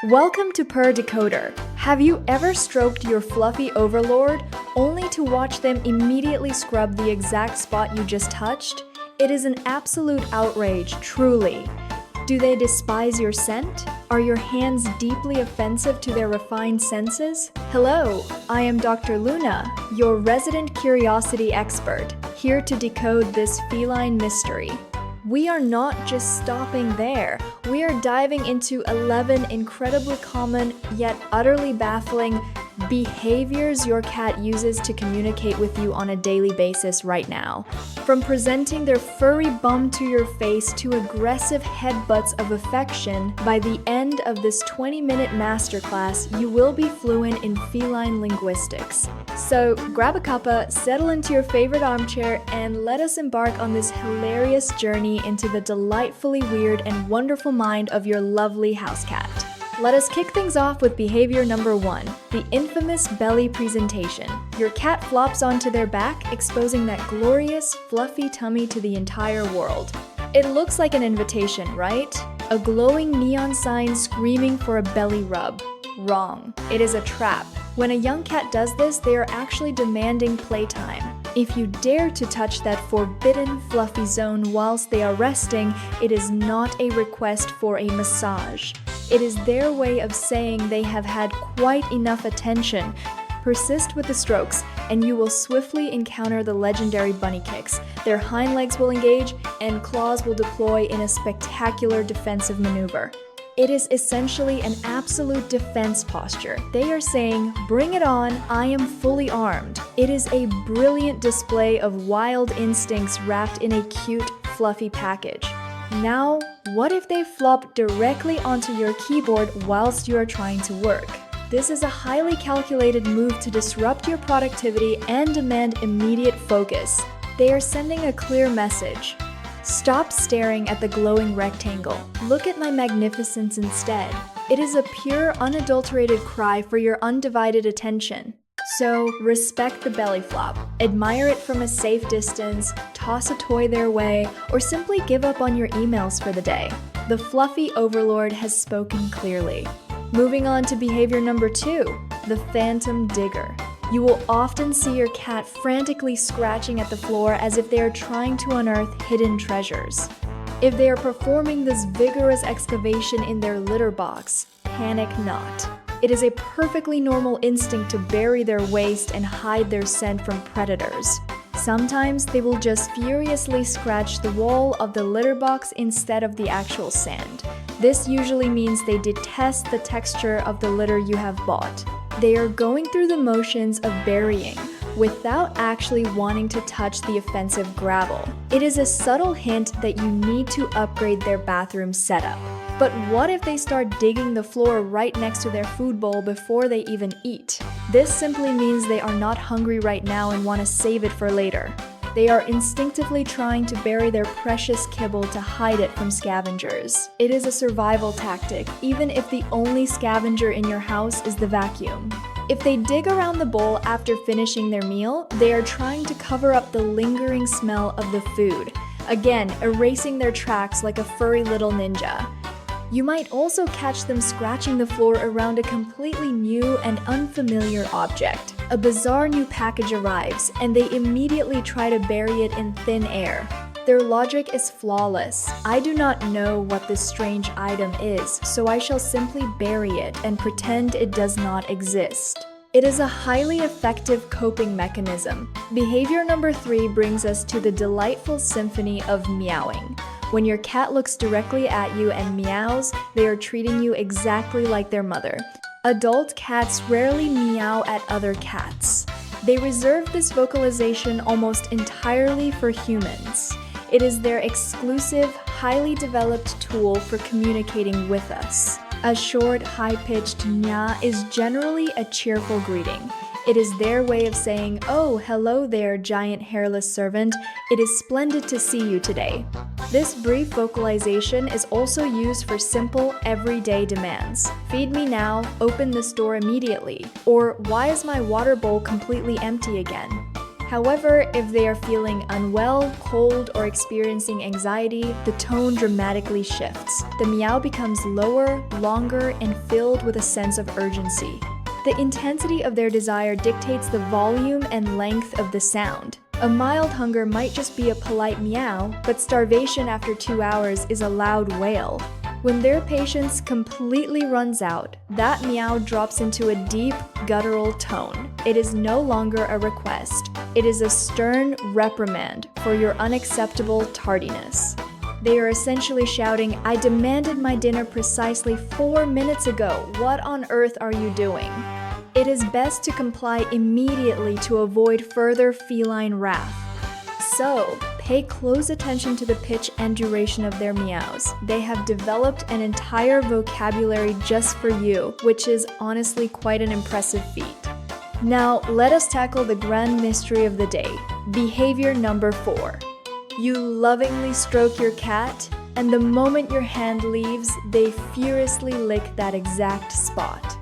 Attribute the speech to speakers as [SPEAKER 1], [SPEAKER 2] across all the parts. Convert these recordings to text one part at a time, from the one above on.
[SPEAKER 1] Welcome to Purr Decoder. Have you ever stroked your fluffy overlord only to watch them immediately scrub the exact spot you just touched? It is an absolute outrage, truly. Do they despise your scent? Are your hands deeply offensive to their refined senses? Hello, I am Dr. Luna, your resident curiosity expert, here to decode this feline mystery. We are not just stopping there. We are diving into 11 incredibly common yet utterly baffling behaviors your cat uses to communicate with you on a daily basis right now. From presenting their furry bum to your face to aggressive headbutts of affection, by the end of this 20-minute masterclass, you will be fluent in feline linguistics. So grab a cuppa, settle into your favorite armchair, and let us embark on this hilarious journey into the delightfully weird and wonderful mind of your lovely house cat. Let us kick things off with behavior number 1, the infamous belly presentation. Your cat flops onto their back, exposing that glorious, fluffy tummy to the entire world. It looks like an invitation, right? A glowing neon sign screaming for a belly rub. Wrong. It is a trap. When a young cat does this, they are actually demanding playtime. If you dare to touch that forbidden fluffy zone whilst they are resting, it is not a request for a massage. It is their way of saying they have had quite enough attention. Persist with the strokes, and you will swiftly encounter the legendary bunny kicks. Their hind legs will engage, and claws will deploy in a spectacular defensive maneuver. It is essentially an absolute defense posture. They are saying, "Bring it on, I am fully armed." It is a brilliant display of wild instincts wrapped in a cute, fluffy package. Now, what if they flop directly onto your keyboard whilst you are trying to work? This is a highly calculated move to disrupt your productivity and demand immediate focus. They are sending a clear message. Stop staring at the glowing rectangle. Look at my magnificence instead. It is a pure, unadulterated cry for your undivided attention. So, respect the belly flop. Admire it from a safe distance, toss a toy their way, or simply give up on your emails for the day. The fluffy overlord has spoken clearly. Moving on to behavior number 2, the phantom digger. You will often see your cat frantically scratching at the floor as if they are trying to unearth hidden treasures. If they are performing this vigorous excavation in their litter box, panic not. It is a perfectly normal instinct to bury their waste and hide their scent from predators. Sometimes they will just furiously scratch the wall of the litter box instead of the actual sand. This usually means they detest the texture of the litter you have bought. They are going through the motions of burying without actually wanting to touch the offensive gravel. It is a subtle hint that you need to upgrade their bathroom setup. But what if they start digging the floor right next to their food bowl before they even eat? This simply means they are not hungry right now and want to save it for later. They are instinctively trying to bury their precious kibble to hide it from scavengers. It is a survival tactic, even if the only scavenger in your house is the vacuum. If they dig around the bowl after finishing their meal, they are trying to cover up the lingering smell of the food, again, erasing their tracks like a furry little ninja. You might also catch them scratching the floor around a completely new and unfamiliar object. A bizarre new package arrives, and they immediately try to bury it in thin air. Their logic is flawless. I do not know what this strange item is, so I shall simply bury it and pretend it does not exist. It is a highly effective coping mechanism. Behavior number 3 brings us to the delightful symphony of meowing. When your cat looks directly at you and meows, they are treating you exactly like their mother. Adult cats rarely meow at other cats. They reserve this vocalization almost entirely for humans. It is their exclusive, highly developed tool for communicating with us. A short, high-pitched nya is generally a cheerful greeting. It is their way of saying, "Oh, hello there, giant hairless servant. It is splendid to see you today." This brief vocalization is also used for simple, everyday demands. "Feed me now," "Open this door immediately," or "Why is my water bowl completely empty again?" However, if they are feeling unwell, cold, or experiencing anxiety, the tone dramatically shifts. The meow becomes lower, longer, and filled with a sense of urgency. The intensity of their desire dictates the volume and length of the sound. A mild hunger might just be a polite meow, but starvation after 2 hours is a loud wail. When their patience completely runs out, that meow drops into a deep, guttural tone. It is no longer a request. It is a stern reprimand for your unacceptable tardiness. They are essentially shouting, "I demanded my dinner precisely 4 minutes ago. What on earth are you doing?" It is best to comply immediately to avoid further feline wrath. So, pay close attention to the pitch and duration of their meows. They have developed an entire vocabulary just for you, which is honestly quite an impressive feat. Now, let us tackle the grand mystery of the day, behavior number 4. You lovingly stroke your cat, and the moment your hand leaves, they furiously lick that exact spot.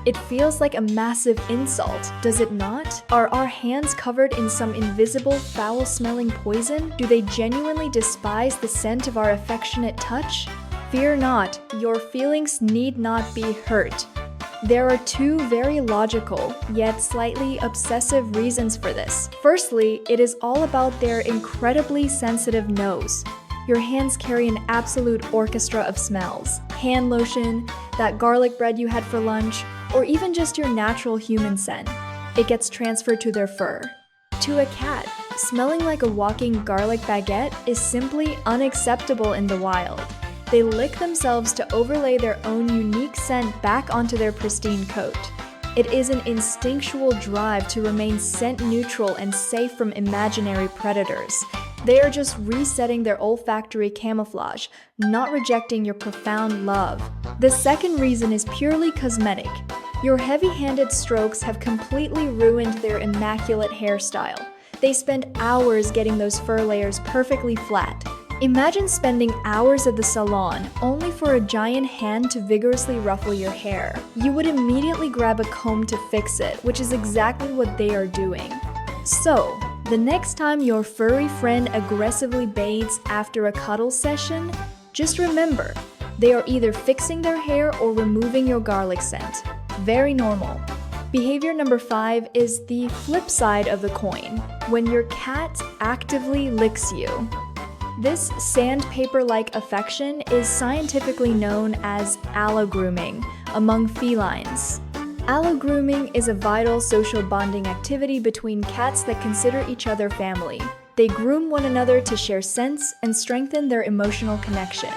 [SPEAKER 1] It feels like a massive insult, does it not? Are our hands covered in some invisible, foul-smelling poison? Do they genuinely despise the scent of our affectionate touch? Fear not, your feelings need not be hurt. There are 2 very logical, yet slightly obsessive reasons for this. Firstly, it is all about their incredibly sensitive nose. Your hands carry an absolute orchestra of smells. Hand lotion, that garlic bread you had for lunch, or even just your natural human scent. It gets transferred to their fur. To a cat, smelling like a walking garlic baguette is simply unacceptable in the wild. They lick themselves to overlay their own unique scent back onto their pristine coat. It is an instinctual drive to remain scent neutral and safe from imaginary predators. They are just resetting their olfactory camouflage, not rejecting your profound love. The second reason is purely cosmetic. Your heavy-handed strokes have completely ruined their immaculate hairstyle. They spend hours getting those fur layers perfectly flat. Imagine spending hours at the salon only for a giant hand to vigorously ruffle your hair. You would immediately grab a comb to fix it, which is exactly what they are doing. So, the next time your furry friend aggressively bathes after a cuddle session, just remember, they are either fixing their hair or removing your garlic scent. Very normal. Behavior number 5 is the flip side of the coin, when your cat actively licks you. This sandpaper-like affection is scientifically known as allogrooming among felines. Allogrooming is a vital social bonding activity between cats that consider each other family. They groom one another to share scents and strengthen their emotional connection.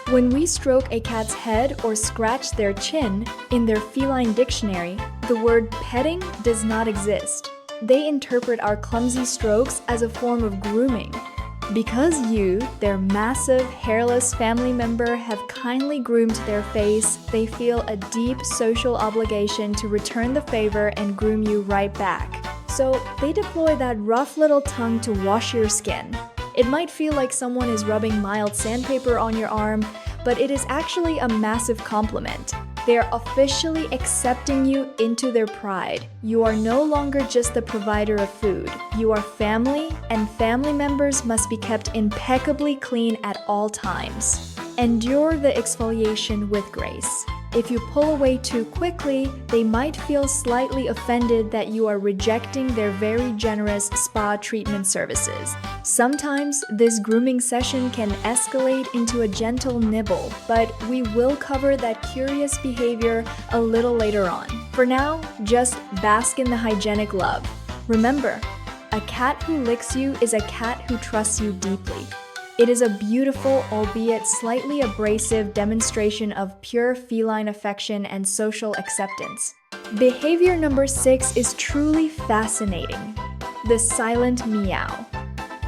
[SPEAKER 1] When we stroke a cat's head or scratch their chin, in their feline dictionary, the word petting does not exist. They interpret our clumsy strokes as a form of grooming. Because you, their massive, hairless family member, have kindly groomed their face, they feel a deep social obligation to return the favor and groom you right back. So they deploy that rough little tongue to wash your skin. It might feel like someone is rubbing mild sandpaper on your arm, but it is actually a massive compliment. They are officially accepting you into their pride. You are no longer just the provider of food. You are family, and family members must be kept impeccably clean at all times. Endure the exfoliation with grace. If you pull away too quickly, they might feel slightly offended that you are rejecting their very generous spa treatment services. Sometimes this grooming session can escalate into a gentle nibble, but we will cover that curious behavior a little later on. For now, just bask in the hygienic love. Remember, a cat who licks you is a cat who trusts you deeply. It is a beautiful, albeit slightly abrasive demonstration of pure feline affection and social acceptance. Behavior number 6 is truly fascinating. The silent meow.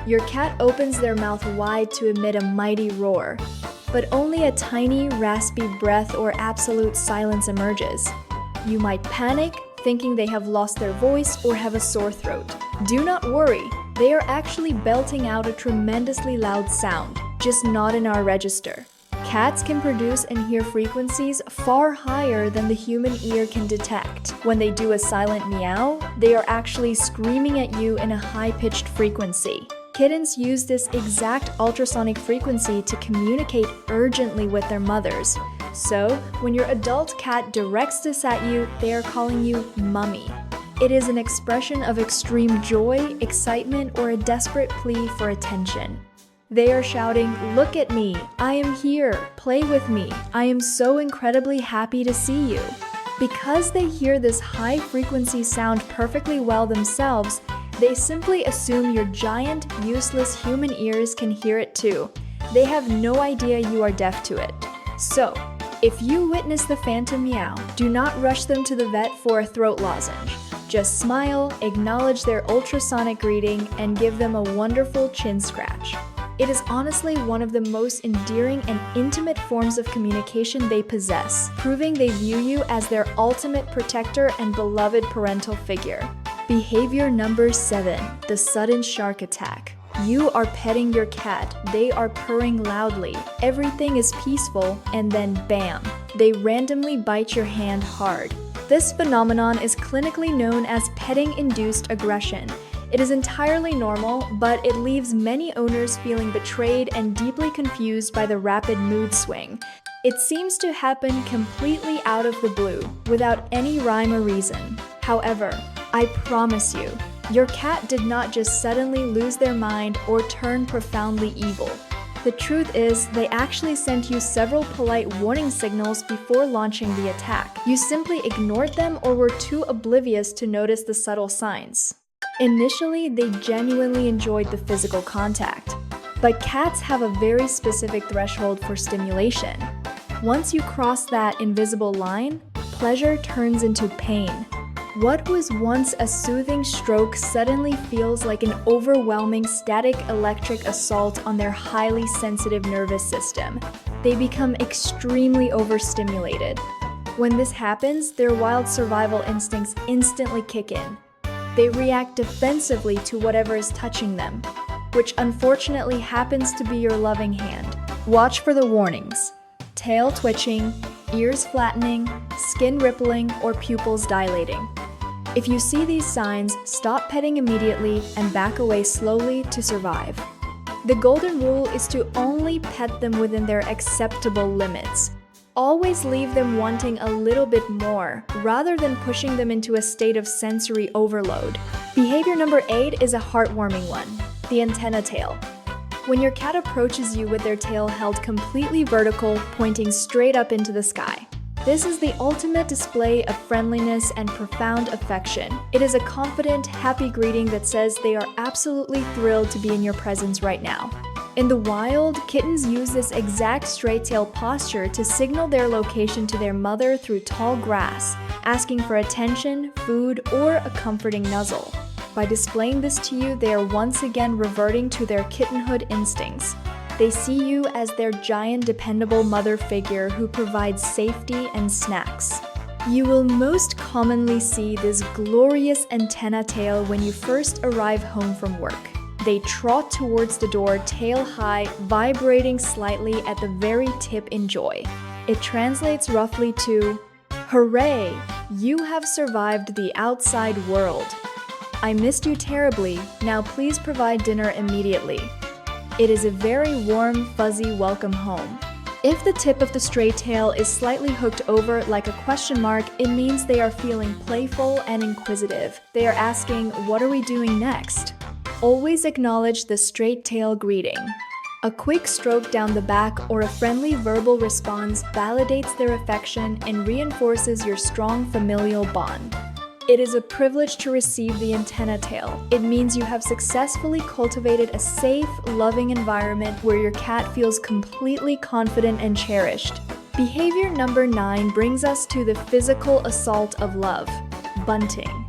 [SPEAKER 1] Your cat opens their mouth wide to emit a mighty roar, but only a tiny, raspy breath or absolute silence emerges. You might panic, thinking they have lost their voice or have a sore throat. Do not worry. They are actually belting out a tremendously loud sound, just not in our register. Cats can produce and hear frequencies far higher than the human ear can detect. When they do a silent meow, they are actually screaming at you in a high-pitched frequency. Kittens use this exact ultrasonic frequency to communicate urgently with their mothers. So, when your adult cat directs this at you, they are calling you Mummy. It is an expression of extreme joy, excitement, or a desperate plea for attention. They are shouting, "Look at me! I am here! Play with me! I am so incredibly happy to see you!" Because they hear this high-frequency sound perfectly well themselves, they simply assume your giant, useless human ears can hear it too. They have no idea you are deaf to it. So, if you witness the phantom meow, do not rush them to the vet for a throat lozenge. Just smile, acknowledge their ultrasonic greeting, and give them a wonderful chin scratch. It is honestly one of the most endearing and intimate forms of communication they possess, proving they view you as their ultimate protector and beloved parental figure. Behavior number 7, the sudden shark attack. You are petting your cat, they are purring loudly, everything is peaceful, and then bam, they randomly bite your hand hard. This phenomenon is clinically known as petting-induced aggression. It is entirely normal, but it leaves many owners feeling betrayed and deeply confused by the rapid mood swing. It seems to happen completely out of the blue, without any rhyme or reason. However, I promise you, your cat did not just suddenly lose their mind or turn profoundly evil. The truth is, they actually sent you several polite warning signals before launching the attack. You simply ignored them or were too oblivious to notice the subtle signs. Initially, they genuinely enjoyed the physical contact, but cats have a very specific threshold for stimulation. Once you cross that invisible line, pleasure turns into pain. What was once a soothing stroke suddenly feels like an overwhelming static electric assault on their highly sensitive nervous system. They become extremely overstimulated. When this happens, their wild survival instincts instantly kick in. They react defensively to whatever is touching them, which unfortunately happens to be your loving hand. Watch for the warnings: tail twitching, ears flattening, skin rippling, or pupils dilating. If you see these signs, stop petting immediately and back away slowly to survive. The golden rule is to only pet them within their acceptable limits. Always leave them wanting a little bit more, rather than pushing them into a state of sensory overload. Behavior number 8 is a heartwarming one, the antenna tail. When your cat approaches you with their tail held completely vertical, pointing straight up into the sky. This is the ultimate display of friendliness and profound affection. It is a confident, happy greeting that says they are absolutely thrilled to be in your presence right now. In the wild, kittens use this exact straight-tail posture to signal their location to their mother through tall grass, asking for attention, food, or a comforting nuzzle. By displaying this to you, they are once again reverting to their kittenhood instincts. They see you as their giant, dependable mother figure who provides safety and snacks. You will most commonly see this glorious antenna tail when you first arrive home from work. They trot towards the door tail high, vibrating slightly at the very tip in joy. It translates roughly to, "Hooray! You have survived the outside world. I missed you terribly, now please provide dinner immediately." It is a very warm, fuzzy welcome home. If the tip of the stray tail is slightly hooked over like a question mark, it means they are feeling playful and inquisitive. They are asking, "What are we doing next?" Always acknowledge the straight tail greeting. A quick stroke down the back or a friendly verbal response validates their affection and reinforces your strong familial bond. It is a privilege to receive the antenna tail. It means you have successfully cultivated a safe, loving environment where your cat feels completely confident and cherished. Behavior number 9 brings us to the physical assault of love, bunting.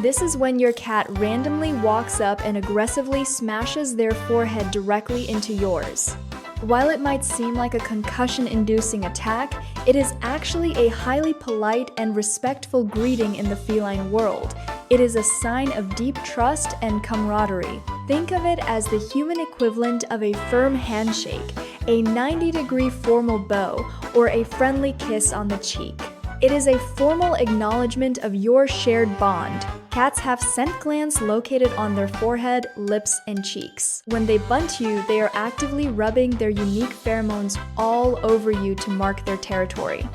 [SPEAKER 1] This is when your cat randomly walks up and aggressively smashes their forehead directly into yours. While it might seem like a concussion-inducing attack, it is actually a highly polite and respectful greeting in the feline world. It is a sign of deep trust and camaraderie. Think of it as the human equivalent of a firm handshake, a 90-degree formal bow, or a friendly kiss on the cheek. It is a formal acknowledgement of your shared bond. Cats have scent glands located on their forehead, lips, and cheeks. When they bunt you, they are actively rubbing their unique pheromones all over you to mark their territory.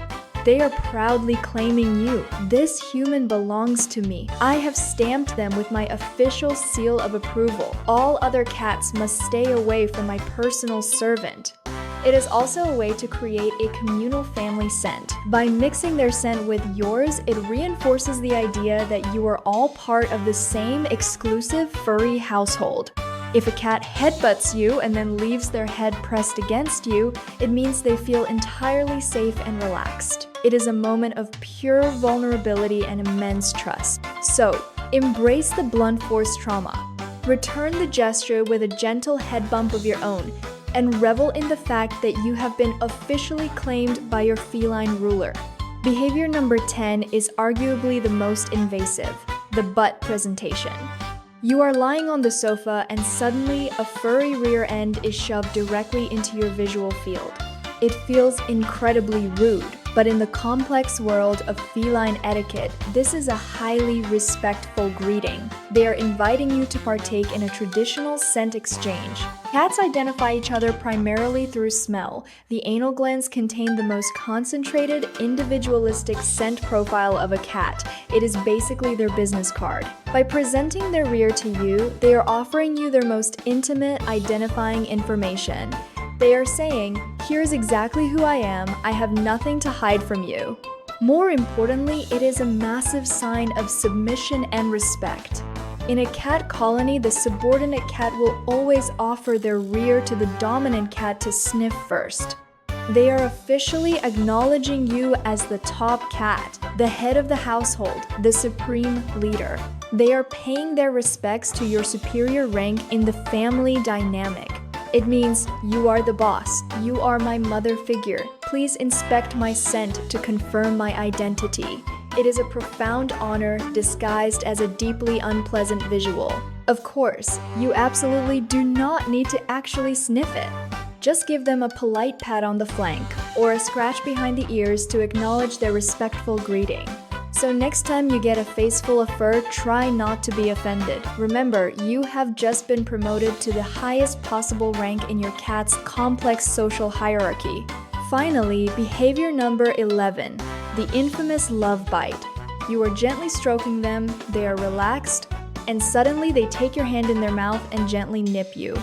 [SPEAKER 1] They are proudly claiming you. This human belongs to me. I have stamped them with my official seal of approval. All other cats must stay away from my personal servant. It is also a way to create a communal family scent. By mixing their scent with yours, it reinforces the idea that you are all part of the same exclusive furry household. If a cat headbutts you and then leaves their head pressed against you, it means they feel entirely safe and relaxed. It is a moment of pure vulnerability and immense trust. So, embrace the blunt force trauma. Return the gesture with a gentle head bump of your own, and revel in the fact that you have been officially claimed by your feline ruler. Behavior number 10 is arguably the most invasive, the butt presentation. You are lying on the sofa and suddenly a furry rear end is shoved directly into your visual field. It feels incredibly rude, but in the complex world of feline etiquette, this is a highly respectful greeting. They are inviting you to partake in a traditional scent exchange. Cats identify each other primarily through smell. The anal glands contain the most concentrated, individualistic scent profile of a cat. It is basically their business card. By presenting their rear to you, they are offering you their most intimate, identifying information. They are saying, "Here's exactly who I am, I have nothing to hide from you." More importantly, it is a massive sign of submission and respect. In a cat colony, the subordinate cat will always offer their rear to the dominant cat to sniff first. They are officially acknowledging you as the top cat, the head of the household, the supreme leader. They are paying their respects to your superior rank in the family dynamic. It means, you are the boss, you are my mother figure, please inspect my scent to confirm my identity. It is a profound honor disguised as a deeply unpleasant visual. Of course, you absolutely do not need to actually sniff it. Just give them a polite pat on the flank, or a scratch behind the ears to acknowledge their respectful greeting. So next time you get a face full of fur, try not to be offended. Remember, you have just been promoted to the highest possible rank in your cat's complex social hierarchy. Finally, behavior number 11, the infamous love bite. You are gently stroking them, they are relaxed, and suddenly they take your hand in their mouth and gently nip you.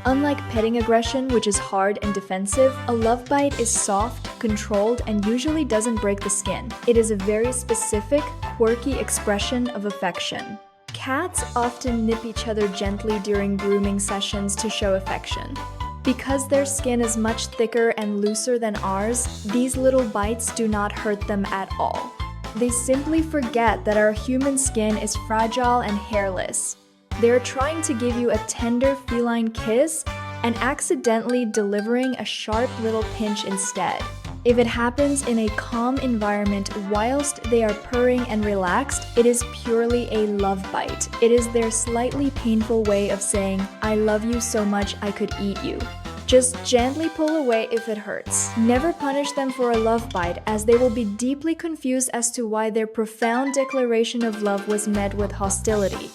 [SPEAKER 1] Unlike petting aggression, which is hard and defensive, a love bite is soft, controlled, and usually doesn't break the skin. It is a very specific, quirky expression of affection. Cats often nip each other gently during grooming sessions to show affection. Because their skin is much thicker and looser than ours, these little bites do not hurt them at all. They simply forget that our human skin is fragile and hairless. They're trying to give you a tender feline kiss and accidentally delivering a sharp little pinch instead. If it happens in a calm environment whilst they are purring and relaxed, it is purely a love bite. It is their slightly painful way of saying, "I love you so much I could eat you." Just gently pull away if it hurts. Never punish them for a love bite, as they will be deeply confused as to why their profound declaration of love was met with hostility.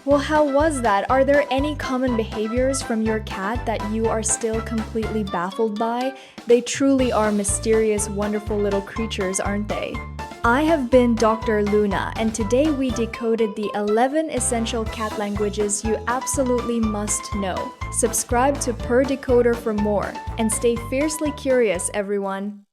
[SPEAKER 1] Well, how was that? Are there any common behaviors from your cat that you are still completely baffled by? They truly are mysterious, wonderful little creatures, aren't they? I have been Dr. Luna, and today we decoded the 11 essential cat languages you absolutely must know. Subscribe to Purr Decoder for more, and stay fiercely curious, everyone.